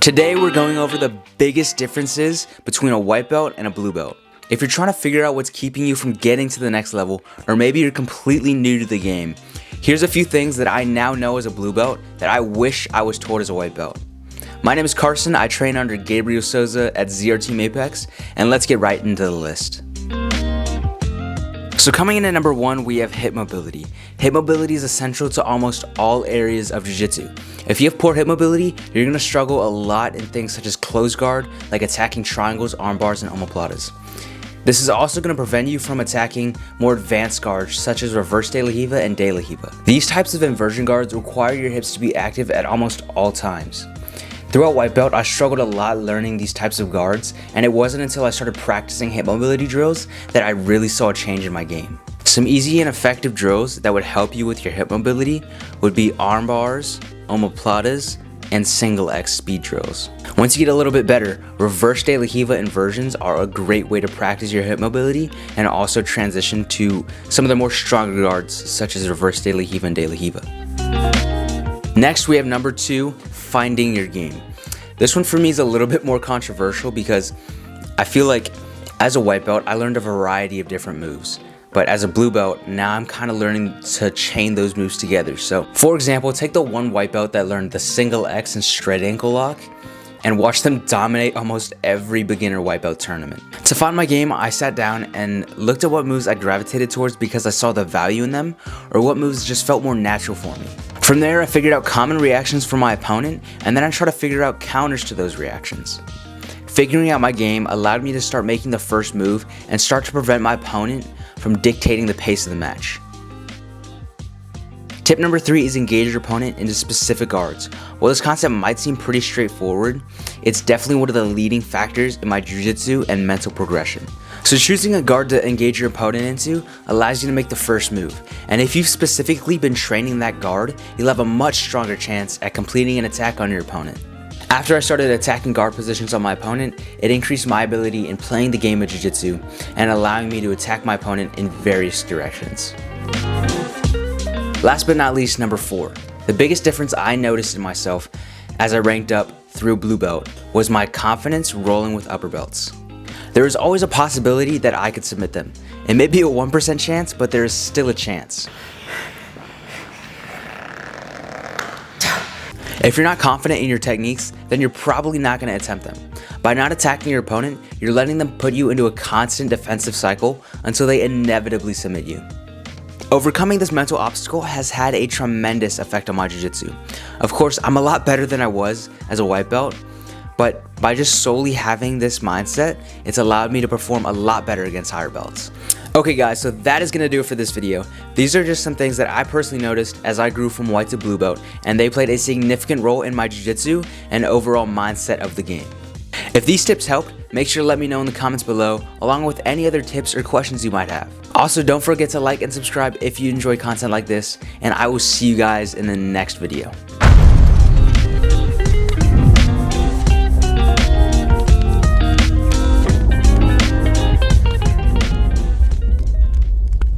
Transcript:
Today we're going over the biggest differences between a white belt and a blue belt. If you're trying to figure out what's keeping you from getting to the next level, or maybe you're completely new to the game, here's a few things that I now know as a blue belt that I wish I was told as a white belt. My name is Carsahh, I train under Gabriel Souza at ZR Team Apex, and let's get right into the list. So coming in at number 1, we have hip mobility. Hip mobility is essential to almost all areas of Jiu-Jitsu. If you have poor hip mobility, you're going to struggle a lot in things such as close guard, like attacking triangles, arm bars, and omoplatas. This is also going to prevent you from attacking more advanced guards such as reverse de la Riva and de la Riva. These types of inversion guards require your hips to be active at almost all times. Throughout white belt, I struggled a lot learning these types of guards, and it wasn't until I started practicing hip mobility drills that I really saw a change in my game. Some easy and effective drills that would help you with your hip mobility would be arm bars, omoplatas, and single X speed drills. Once you get a little bit better, reverse de la Riva inversions are a great way to practice your hip mobility and also transition to some of the more stronger guards such as reverse de la Riva and de la Riva. Next, we have number 2, finding your game. This one for me is a little bit more controversial because I feel like as a white belt, I learned a variety of different moves. But as a blue belt, now I'm kind of learning to chain those moves together. So for example, take the one white belt that learned the single X and straight ankle lock and watch them dominate almost every beginner white belt tournament. To find my game, I sat down and looked at what moves I gravitated towards because I saw the value in them, or what moves just felt more natural for me. From there, I figured out common reactions from my opponent, and then I tried to figure out counters to those reactions. Figuring out my game allowed me to start making the first move and start to prevent my opponent from dictating the pace of the match. Tip number 3 is engage your opponent into specific guards. While this concept might seem pretty straightforward, it's definitely one of the leading factors in my jiu-jitsu and mental progression. So choosing a guard to engage your opponent into allows you to make the first move, and if you've specifically been training that guard, you'll have a much stronger chance at completing an attack on your opponent. After I started attacking guard positions on my opponent, it increased my ability in playing the game of jiu-jitsu and allowing me to attack my opponent in various directions. Last but not least, number 4. The biggest difference I noticed in myself as I ranked up through blue belt was my confidence rolling with upper belts. There is always a possibility that I could submit them. It may be a 1% chance, but there is still a chance. If you're not confident in your techniques, then you're probably not going to attempt them. By not attacking your opponent, you're letting them put you into a constant defensive cycle until they inevitably submit you. Overcoming this mental obstacle has had a tremendous effect on my jiu-jitsu. Of course, I'm a lot better than I was as a white belt, but by just solely having this mindset, it's allowed me to perform a lot better against higher belts. Okay guys, so that is going to do it for this video. These are just some things that I personally noticed as I grew from white to blue belt, and they played a significant role in my jiu-jitsu and overall mindset of the game. If these tips helped, make sure to let me know in the comments below, along with any other tips or questions you might have. Also, don't forget to like and subscribe if you enjoy content like this, and I will see you guys in the next video.